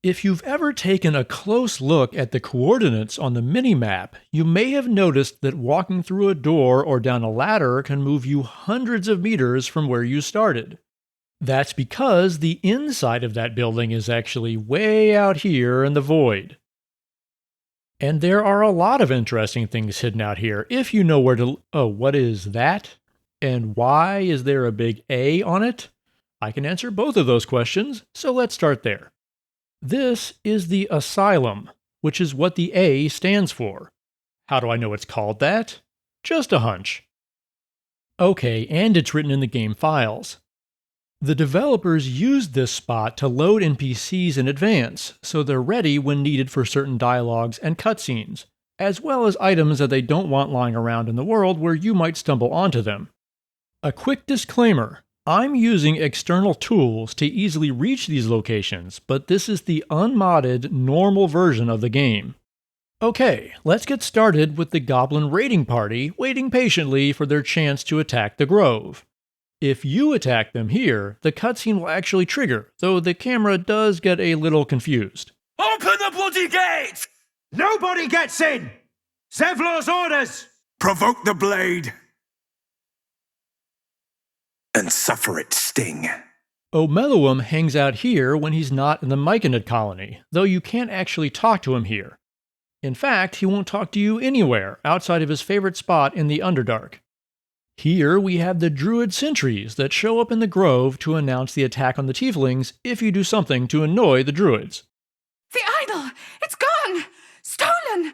If you've ever taken a close look at the coordinates on the minimap, you may have noticed that walking through a door or down a ladder can move you hundreds of meters from where you started. That's because the inside of that building is actually way out here in the void. And there are a lot of interesting things hidden out here if you know where to. Oh, what is that? And why is there a big A on it? I can answer both of those questions, so let's start there. This is the asylum, which is what the A stands for. How do I know it's called that? Just a hunch. Okay, and it's written in the game files. The developers used this spot to load NPCs in advance, so they're ready when needed for certain dialogues and cutscenes, as well as items that they don't want lying around in the world where you might stumble onto them. A quick disclaimer. I'm using external tools to easily reach these locations, but this is the unmodded, normal version of the game. Okay, let's get started with the Goblin raiding party waiting patiently for their chance to attack the Grove. If you attack them here, the cutscene will actually trigger, though the camera does get a little confused. Open the bloody gate! Nobody gets in! Zevlor's orders! Provoke the blade! And suffer its sting. Omeluum hangs out here when he's not in the Myconid colony, though you can't actually talk to him here. In fact, he won't talk to you anywhere outside of his favorite spot in the Underdark. Here we have the Druid sentries that show up in the Grove to announce the attack on the Tieflings if you do something to annoy the Druids. The idol! It's gone! Stolen!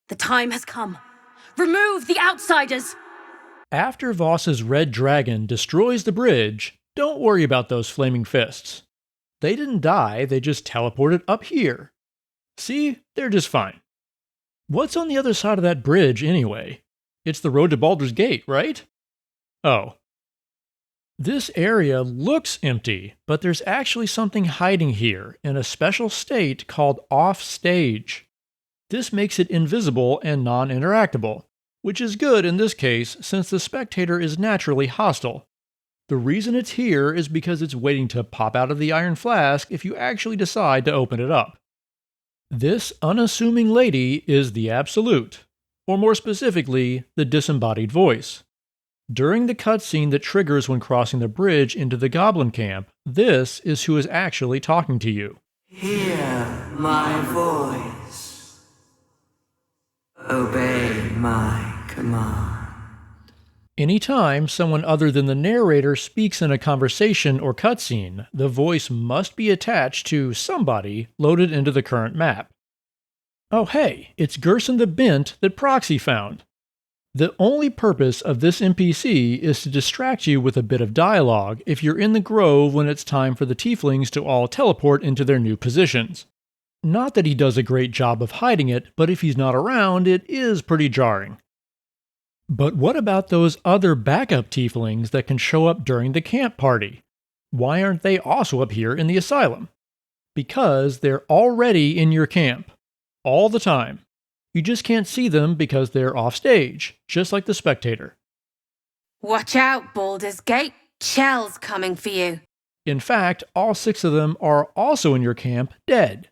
The time has come. Remove the outsiders! After Voss's red dragon destroys the bridge, don't worry about those flaming fists. They didn't die, they just teleported up here. See, they're just fine. What's on the other side of that bridge anyway? It's the road to Baldur's Gate, right? Oh. This area looks empty, but there's actually something hiding here in a special state called offstage. This makes it invisible and non-interactable, which is good in this case since the spectator is naturally hostile. The reason it's here is because it's waiting to pop out of the iron flask if you actually decide to open it up. This unassuming lady is the Absolute, or more specifically, the disembodied voice. During the cutscene that triggers when crossing the bridge into the Goblin camp, this is who is actually talking to you. Hear my voice. Obey my command. Anytime someone other than the narrator speaks in a conversation or cutscene, the voice must be attached to somebody loaded into the current map. Oh hey, it's Gerson the Bent that Proxy found. The only purpose of this NPC is to distract you with a bit of dialogue if you're in the Grove when it's time for the Tieflings to all teleport into their new positions. Not that he does a great job of hiding it, but if he's not around, it is pretty jarring. But what about those other backup Tieflings that can show up during the camp party? Why aren't they also up here in the asylum? Because they're already in your camp. All the time. You just can't see them because they're off stage, just like the spectator. Watch out, Baldur's Gate. Shell's coming for you. In fact, all 6 of them are also in your camp dead.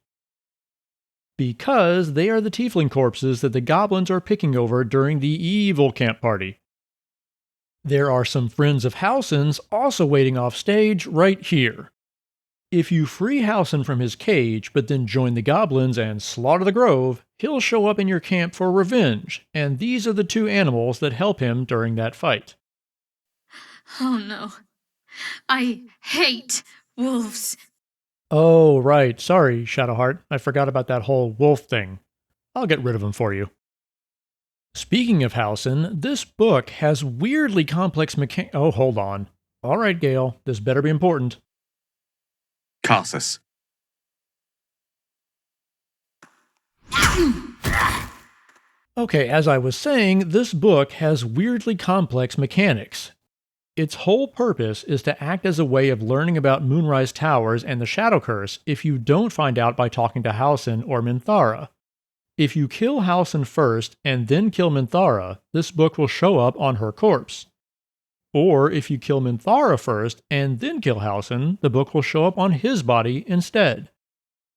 Because they are the Tiefling corpses that the goblins are picking over during the evil camp party. There are some friends of Halsin's also waiting off stage right here. If you free Halsin from his cage, but then join the goblins and slaughter the Grove, he'll show up in your camp for revenge, and these are the 2 animals that help him during that fight. Oh no. I hate wolves. Oh, right. Sorry, Shadowheart. I forgot about that whole wolf thing. I'll get rid of him for you. Speaking of Halsin, this book has weirdly complex Oh, hold on. All right, Gale. This better be important. Carsus. Okay, as I was saying, this book has weirdly complex mechanics. Its whole purpose is to act as a way of learning about Moonrise Towers and the Shadow Curse if you don't find out by talking to Halsin or Minthara. If you kill Halsin first and then kill Minthara, this book will show up on her corpse. Or if you kill Minthara first and then kill Halsin, the book will show up on his body instead.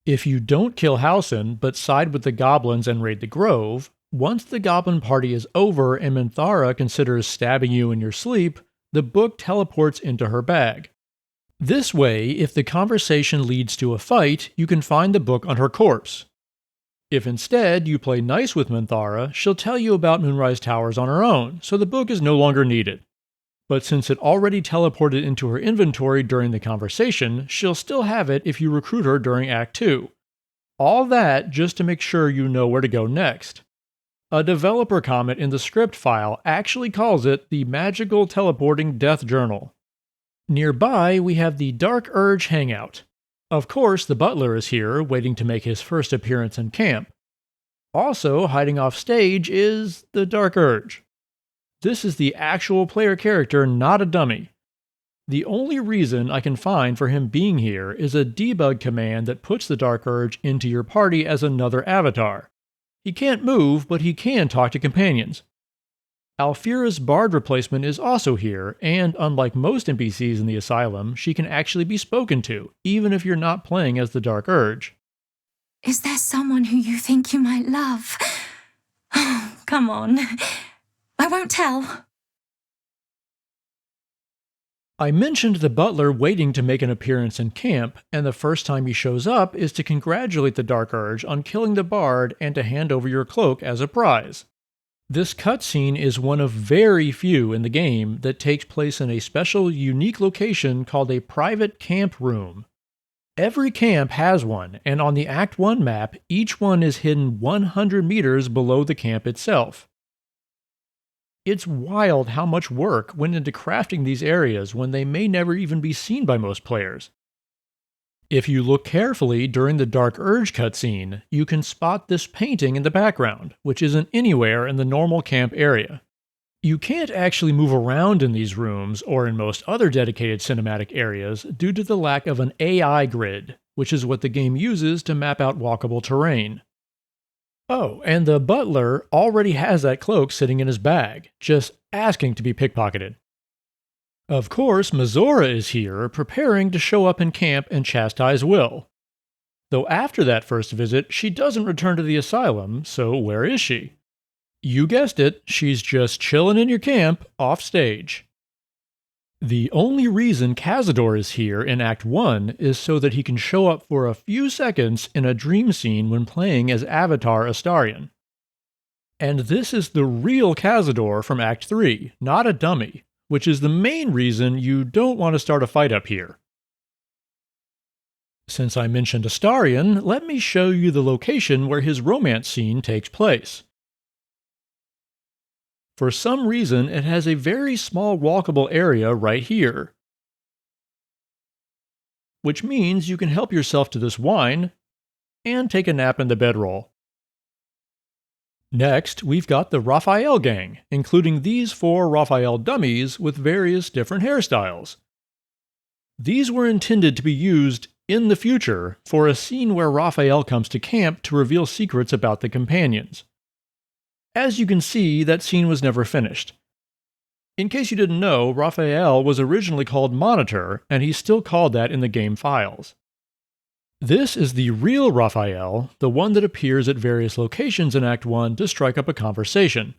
If you don't kill Halsin, but side with the goblins and raid the grove, once the goblin party is over and Minthara considers stabbing you in your sleep, the book teleports into her bag. This way, if the conversation leads to a fight, you can find the book on her corpse. If instead you play nice with Minthara, she'll tell you about Moonrise Towers on her own, so the book is no longer needed. But since it already teleported into her inventory during the conversation, she'll still have it if you recruit her during Act 2. All that just to make sure you know where to go next. A developer comment in the script file actually calls it the Magical Teleporting Death Journal. Nearby, we have the Dark Urge Hangout. Of course, the butler is here, waiting to make his first appearance in camp. Also, hiding off stage is the Dark Urge. This is the actual player character, not a dummy. The only reason I can find for him being here is a debug command that puts the Dark Urge into your party as another avatar. He can't move, but he can talk to companions. Alfira's Bard replacement is also here, and unlike most NPCs in the asylum, she can actually be spoken to, even if you're not playing as the Dark Urge. Is there someone who you think you might love? Oh, come on. I won't tell. I mentioned the butler waiting to make an appearance in camp, and the first time he shows up is to congratulate the Dark Urge on killing the bard and to hand over your cloak as a prize. This cutscene is one of very few in the game that takes place in a special, unique location called a private camp room. Every camp has one, and on the Act 1 map, each one is hidden 100 meters below the camp itself. It's wild how much work went into crafting these areas when they may never even be seen by most players. If you look carefully during the Dark Urge cutscene, you can spot this painting in the background, which isn't anywhere in the normal camp area. You can't actually move around in these rooms or in most other dedicated cinematic areas due to the lack of an AI grid, which is what the game uses to map out walkable terrain. Oh, and the butler already has that cloak sitting in his bag, just asking to be pickpocketed. Of course, Mizora is here, preparing to show up in camp and chastise Will. Though after that first visit, she doesn't return to the asylum, so where is she? You guessed it, she's just chilling in your camp, off stage. The only reason Cazador is here in Act 1 is so that he can show up for a few seconds in a dream scene when playing as Avatar Astarion. And this is the real Cazador from Act 3, not a dummy, which is the main reason you don't want to start a fight up here. Since I mentioned Astarion, let me show you the location where his romance scene takes place. For some reason, it has a very small walkable area right here, which means you can help yourself to this wine and take a nap in the bedroll. Next, we've got the Raphael gang, including these 4 Raphael dummies with various different hairstyles. These were intended to be used in the future for a scene where Raphael comes to camp to reveal secrets about the companions. As you can see, that scene was never finished. In case you didn't know, Raphael was originally called Monitor, and he's still called that in the game files. This is the real Raphael, the one that appears at various locations in Act 1 to strike up a conversation.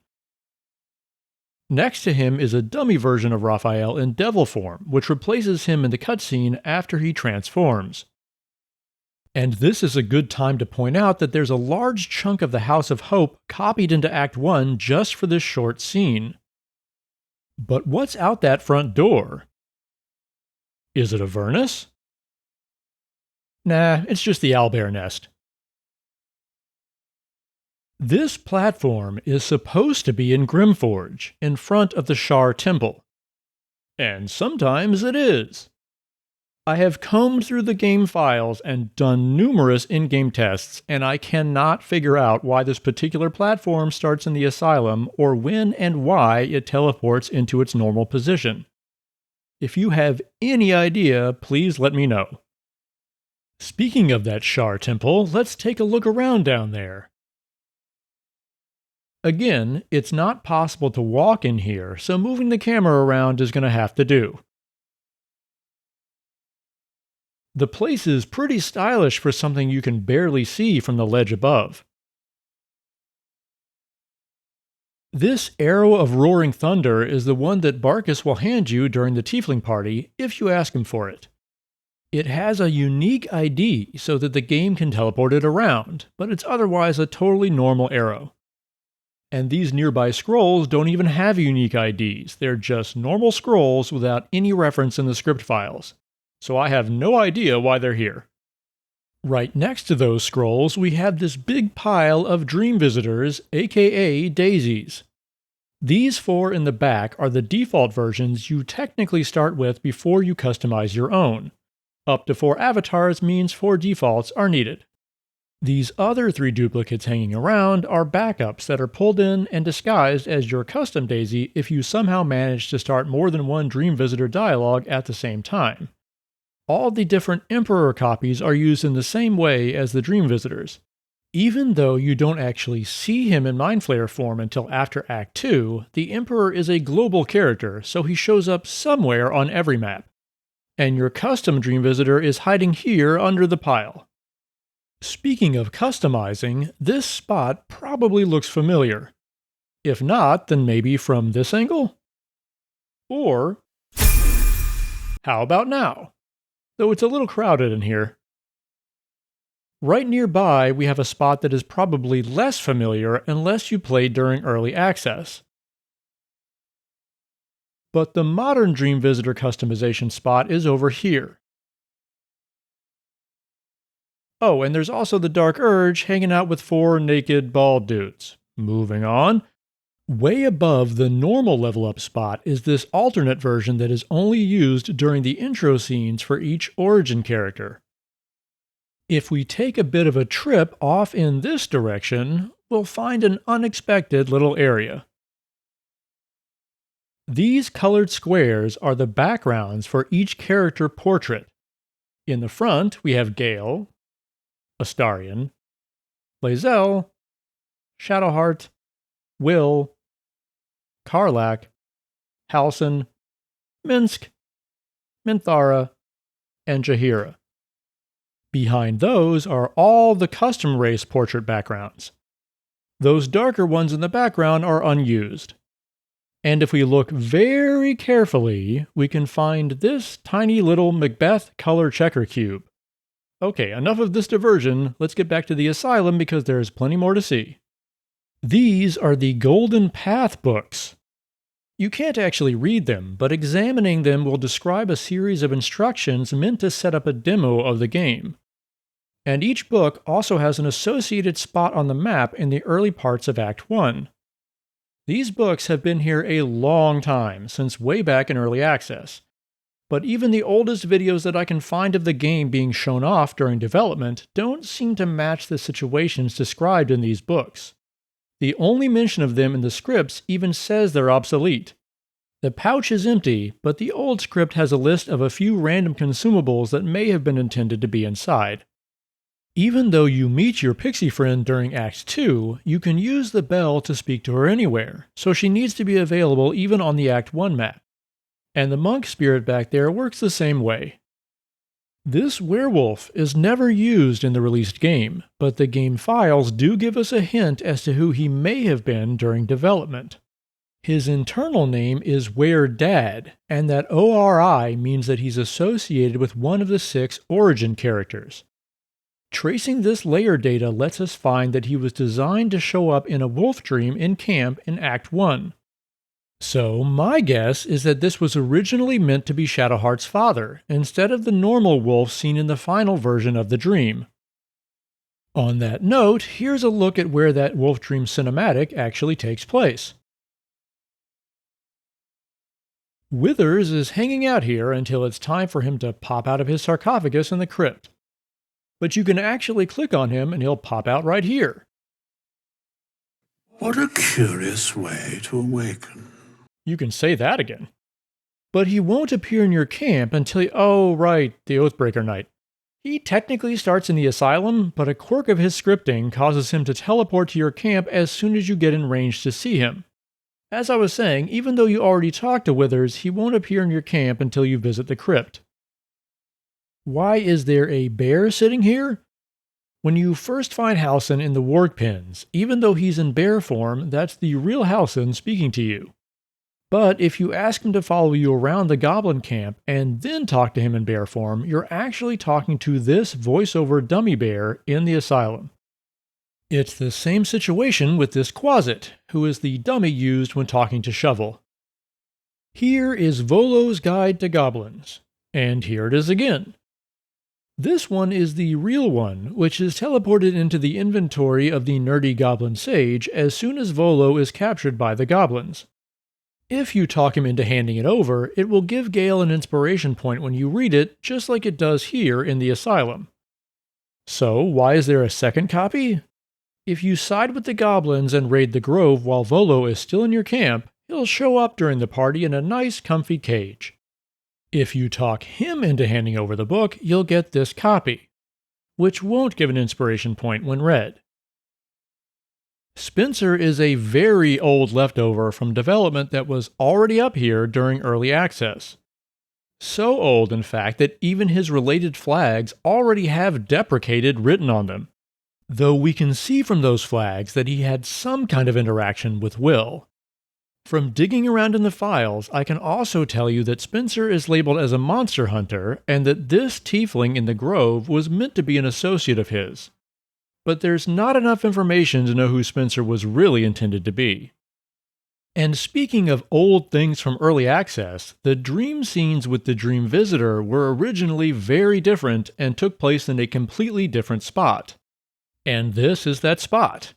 Next to him is a dummy version of Raphael in devil form, which replaces him in the cutscene after he transforms. And this is a good time to point out that there's a large chunk of the House of Hope copied into Act 1 just for this short scene. But what's out that front door? Is it Avernus? Nah, it's just the owlbear nest. This platform is supposed to be in Grimforge, in front of the Shar Temple. And sometimes it is. I have combed through the game files and done numerous in-game tests, and I cannot figure out why this particular platform starts in the asylum or when and why it teleports into its normal position. If you have any idea, please let me know. Speaking of that Shar Temple, let's take a look around down there. Again, it's not possible to walk in here, so moving the camera around is going to have to do. The place is pretty stylish for something you can barely see from the ledge above. This Arrow of Roaring Thunder is the one that Barkus will hand you during the Tiefling party if you ask him for it. It has a unique ID so that the game can teleport it around, but it's otherwise a totally normal arrow. And these nearby scrolls don't even have unique IDs, they're just normal scrolls without any reference in the script files. So I have no idea why they're here. Right next to those scrolls, we have this big pile of dream visitors, aka daisies. These 4 in the back are the default versions you technically start with before you customize your own. Up to 4 avatars means 4 defaults are needed. These other 3 duplicates hanging around are backups that are pulled in and disguised as your custom daisy if you somehow manage to start more than one dream visitor dialogue at the same time. All the different Emperor copies are used in the same way as the Dream Visitors. Even though you don't actually see him in Mind Flayer form until after Act 2, the Emperor is a global character, so he shows up somewhere on every map. And your custom Dream Visitor is hiding here under the pile. Speaking of customizing, this spot probably looks familiar. If not, then maybe from this angle? Or, how about now? Though it's a little crowded in here. Right nearby, we have a spot that is probably less familiar unless you played during early access. But the modern Dream Visitor customization spot is over here. Oh, and there's also the Dark Urge hanging out with 4 naked bald dudes. Moving on. Way above the normal level up spot is this alternate version that is only used during the intro scenes for each origin character. If we take a bit of a trip off in this direction, we'll find an unexpected little area. These colored squares are the backgrounds for each character portrait. In the front, we have Gale, Astarion, Lae'zel, Shadowheart, Will, Karlach, Halsin, Minsk, Minthara, and Jaheira. Behind those are all the custom race portrait backgrounds. Those darker ones in the background are unused. And if we look very carefully, we can find this tiny little Macbeth color checker cube. Okay, enough of this diversion, let's get back to the asylum because there's plenty more to see. These are the Golden Path books. You can't actually read them, but examining them will describe a series of instructions meant to set up a demo of the game. And each book also has an associated spot on the map in the early parts of Act 1. These books have been here a long time, since way back in early access. But even the oldest videos that I can find of the game being shown off during development don't seem to match the situations described in these books. The only mention of them in the scripts even says they're obsolete. The pouch is empty, but the old script has a list of a few random consumables that may have been intended to be inside. Even though you meet your pixie friend during Act 2, you can use the bell to speak to her anywhere, so she needs to be available even on the Act 1 map. And the monk spirit back there works the same way. This werewolf is never used in the released game, but the game files do give us a hint as to who he may have been during development. His internal name is Were-Dad, and that ORI means that he's associated with one of the 6 origin characters. Tracing this layer data lets us find that he was designed to show up in a wolf dream in camp in Act 1. So, my guess is that this was originally meant to be Shadowheart's father, instead of the normal wolf seen in the final version of the dream. On that note, here's a look at where that wolf dream cinematic actually takes place. Withers is hanging out here until it's time for him to pop out of his sarcophagus in the crypt. But you can actually click on him and he'll pop out right here. What a curious way to awaken. You can say that again. But he won't appear in your camp until oh right, the Oathbreaker night. He technically starts in the asylum, but a quirk of his scripting causes him to teleport to your camp as soon as you get in range to see him. As I was saying, even though you already talked to Withers, he won't appear in your camp until you visit the crypt. Why is there a bear sitting here? When you first find Halsin in the warg pins, even though he's in bear form, that's the real Halsin speaking to you. But if you ask him to follow you around the goblin camp and then talk to him in bear form, you're actually talking to this voiceover dummy bear in the asylum. It's the same situation with this Quasit, who is the dummy used when talking to Shovel. Here is Volo's Guide to Goblins, and here it is again. This one is the real one, which is teleported into the inventory of the nerdy goblin sage as soon as Volo is captured by the goblins. If you talk him into handing it over, it will give Gale an inspiration point when you read it, just like it does here in the asylum. So, why is there a second copy? If you side with the goblins and raid the grove while Volo is still in your camp, he'll show up during the party in a nice, comfy cage. If you talk him into handing over the book, you'll get this copy, which won't give an inspiration point when read. Spencer is a very old leftover from development that was already up here during early access. So old, in fact, that even his related flags already have deprecated written on them. Though we can see from those flags that he had some kind of interaction with Will. From digging around in the files, I can also tell you that Spencer is labeled as a monster hunter, and that this tiefling in the grove was meant to be an associate of his. But there's not enough information to know who Spencer was really intended to be. And speaking of old things from early access, the dream scenes with the Dream Visitor were originally very different and took place in a completely different spot. And this is that spot.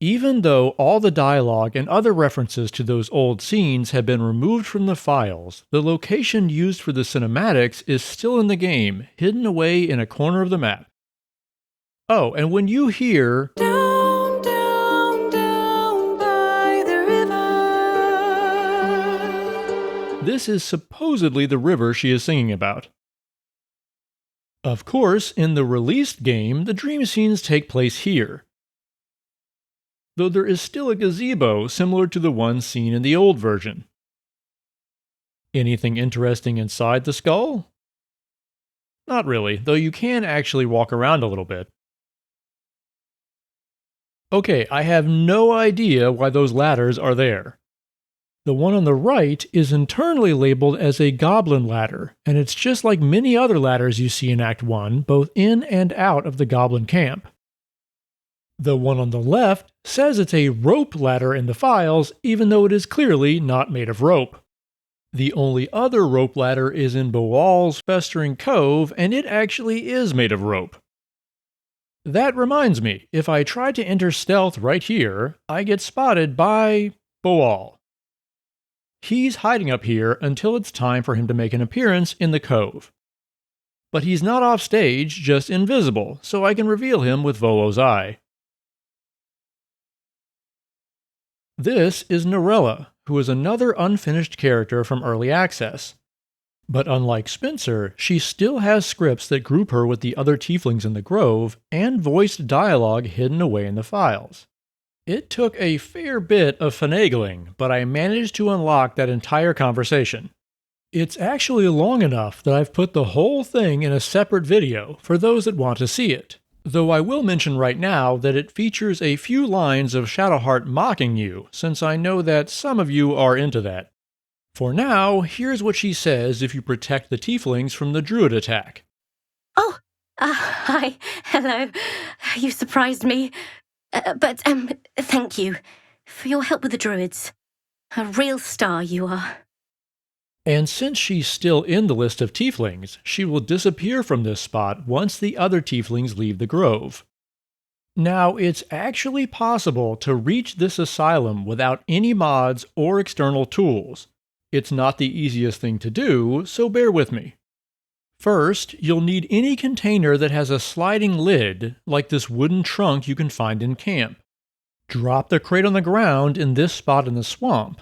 Even though all the dialogue and other references to those old scenes have been removed from the files, the location used for the cinematics is still in the game, hidden away in a corner of the map. Oh, and when you hear Down, down, down by the river, this is supposedly the river she is singing about. Of course, in the released game, the dream scenes take place here. Though there is still a gazebo similar to the one seen in the old version. Anything interesting inside the skull? Not really, though you can actually walk around a little bit. Okay, I have no idea why those ladders are there. The one on the right is internally labeled as a goblin ladder, and it's just like many other ladders you see in Act 1, both in and out of the goblin camp. The one on the left says it's a rope ladder in the files, even though it is clearly not made of rope. The only other rope ladder is in Boal's Festering Cove, and it actually is made of rope. That reminds me, if I try to enter stealth right here, I get spotted by Boal. He's hiding up here until it's time for him to make an appearance in the cove. But he's not off stage, just invisible, so I can reveal him with Volo's eye. This is Norella, who is another unfinished character from early access. But unlike Spencer, she still has scripts that group her with the other tieflings in the grove, and voiced dialogue hidden away in the files. It took a fair bit of finagling, but I managed to unlock that entire conversation. It's actually long enough that I've put the whole thing in a separate video for those that want to see it. Though I will mention right now that it features a few lines of Shadowheart mocking you, since I know that some of you are into that. For now, here's what she says if you protect the tieflings from the druid attack. Oh, hi. Hello. You surprised me. But thank you for your help with the druids. A real star you are. And since she's still in the list of tieflings, she will disappear from this spot once the other tieflings leave the grove. Now, it's actually possible to reach this asylum without any mods or external tools. It's not the easiest thing to do, so bear with me. First, you'll need any container that has a sliding lid, like this wooden trunk you can find in camp. Drop the crate on the ground in this spot in the swamp.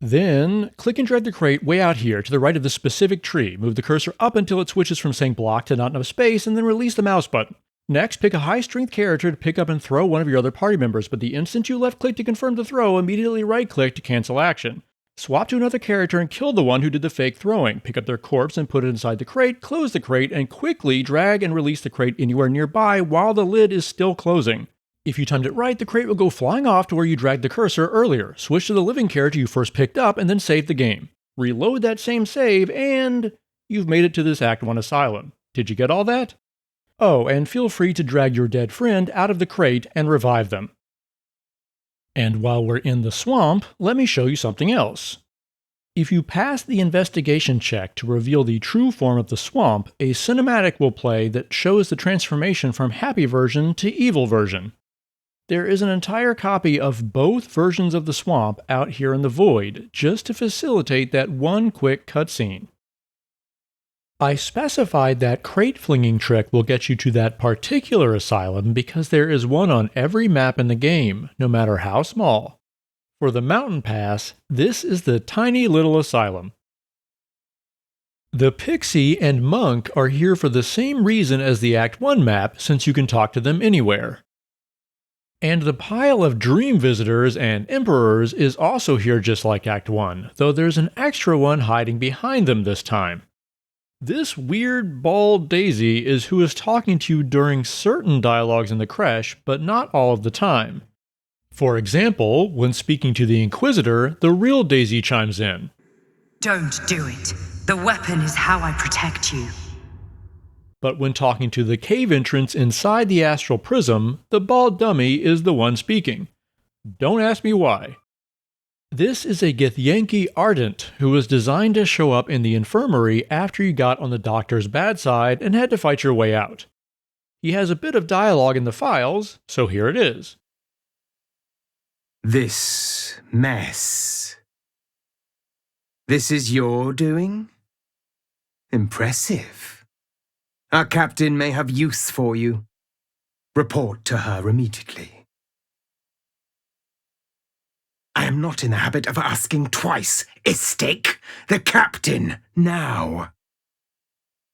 Then, click and drag the crate way out here to the right of the specific tree. Move the cursor up until it switches from saying block to not enough space, and then release the mouse button. Next, pick a high-strength character to pick up and throw one of your other party members, but the instant you left-click to confirm the throw, immediately right-click to cancel action. Swap to another character and kill the one who did the fake throwing. Pick up their corpse and put it inside the crate, close the crate, and quickly drag and release the crate anywhere nearby while the lid is still closing. If you timed it right, the crate will go flying off to where you dragged the cursor earlier. Switch to the living character you first picked up and then save the game. Reload that same save and you've made it to this Act 1 asylum. Did you get all that? Oh, and feel free to drag your dead friend out of the crate and revive them. And while we're in the swamp, let me show you something else. If you pass the investigation check to reveal the true form of the swamp, a cinematic will play that shows the transformation from happy version to evil version. There is an entire copy of both versions of the swamp out here in the void, just to facilitate that one quick cutscene. I specified that crate flinging trick will get you to that particular asylum because there is one on every map in the game, no matter how small. For the mountain pass, this is the tiny little asylum. The Pixie and Monk are here for the same reason as the Act 1 map, since you can talk to them anywhere. And the pile of dream visitors and emperors is also here just like Act 1, though there's an extra one hiding behind them this time. This weird bald daisy is who is talking to you during certain dialogues in the creche, but not all of the time. For example, when speaking to the Inquisitor, the real Daisy chimes in. Don't do it. The weapon is how I protect you. But when talking to the cave entrance inside the astral prism, the bald dummy is the one speaking. Don't ask me why. This is a Githyanki Ardent, who was designed to show up in the infirmary after you got on the doctor's bad side and had to fight your way out. He has a bit of dialogue in the files, so here it is. This mess. This is your doing? Impressive. Our captain may have use for you. Report to her immediately. I am not in the habit of asking twice. Istik, the captain, now.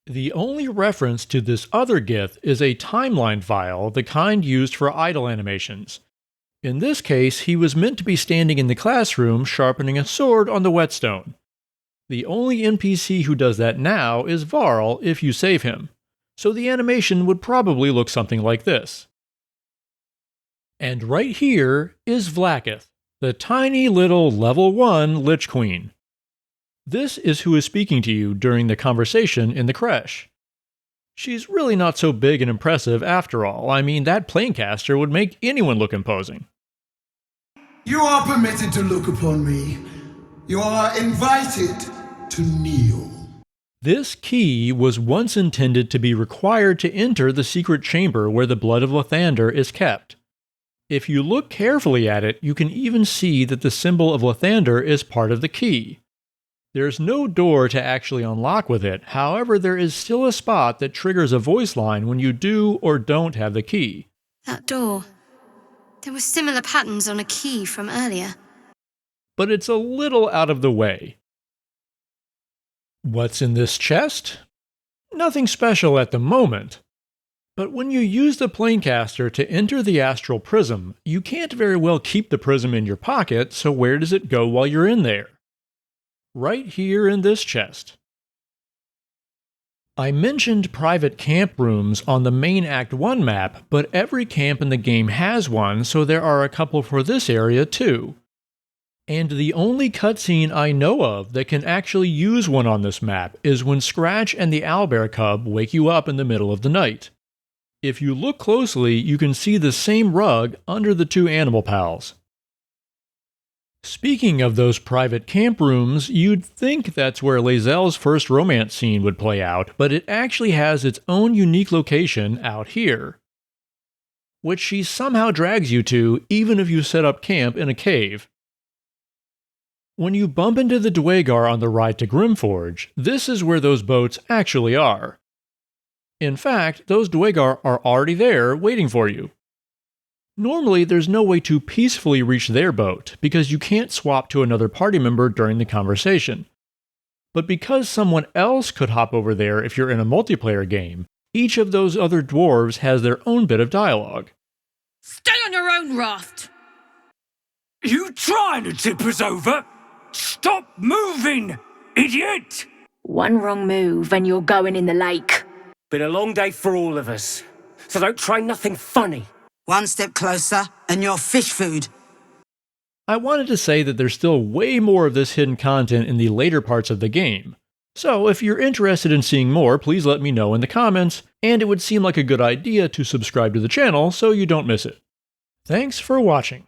The only reference to this other Gith is a timeline file, the kind used for idle animations. In this case, he was meant to be standing in the classroom sharpening a sword on the whetstone. The only NPC who does that now is Varl if you save him, so the animation would probably look something like this. And right here is Vlaakith, the tiny little level 1 Lich Queen. This is who is speaking to you during the conversation in the creche. She's really not so big and impressive after all. I mean, that planecaster would make anyone look imposing. You are permitted to look upon me. You are invited to kneel. This key was once intended to be required to enter the secret chamber where the blood of Lathander is kept. If you look carefully at it, you can even see that the symbol of Lathander is part of the key. There's no door to actually unlock with it, however there is still a spot that triggers a voice line when you do or don't have the key. That door. There were similar patterns on a key from earlier. But it's a little out of the way. What's in this chest? Nothing special at the moment. But when you use the planecaster to enter the astral prism, you can't very well keep the prism in your pocket, so where does it go while you're in there? Right here in this chest. I mentioned private camp rooms on the main Act 1 map, but every camp in the game has one, so there are a couple for this area too. And the only cutscene I know of that can actually use one on this map is when Scratch and the owlbear cub wake you up in the middle of the night. If you look closely, you can see the same rug under the two animal pals. Speaking of those private camp rooms, you'd think that's where Lae'zel's first romance scene would play out, but it actually has its own unique location out here, which she somehow drags you to even if you set up camp in a cave. When you bump into the Dwagar on the ride to Grimforge, this is where those boats actually are. In fact, those Dwagar are already there waiting for you. Normally, there's no way to peacefully reach their boat, because you can't swap to another party member during the conversation. But because someone else could hop over there if you're in a multiplayer game, each of those other dwarves has their own bit of dialogue. Stay on your own raft! You trying to tip us over? Stop moving, idiot! One wrong move and you're going in the lake. Been a long day for all of us, so don't try nothing funny. One step closer and you're fish food. I wanted to say that there's still way more of this hidden content in the later parts of the game. So if you're interested in seeing more, please let me know in the comments, and it would seem like a good idea to subscribe to the channel so you don't miss it. Thanks for watching.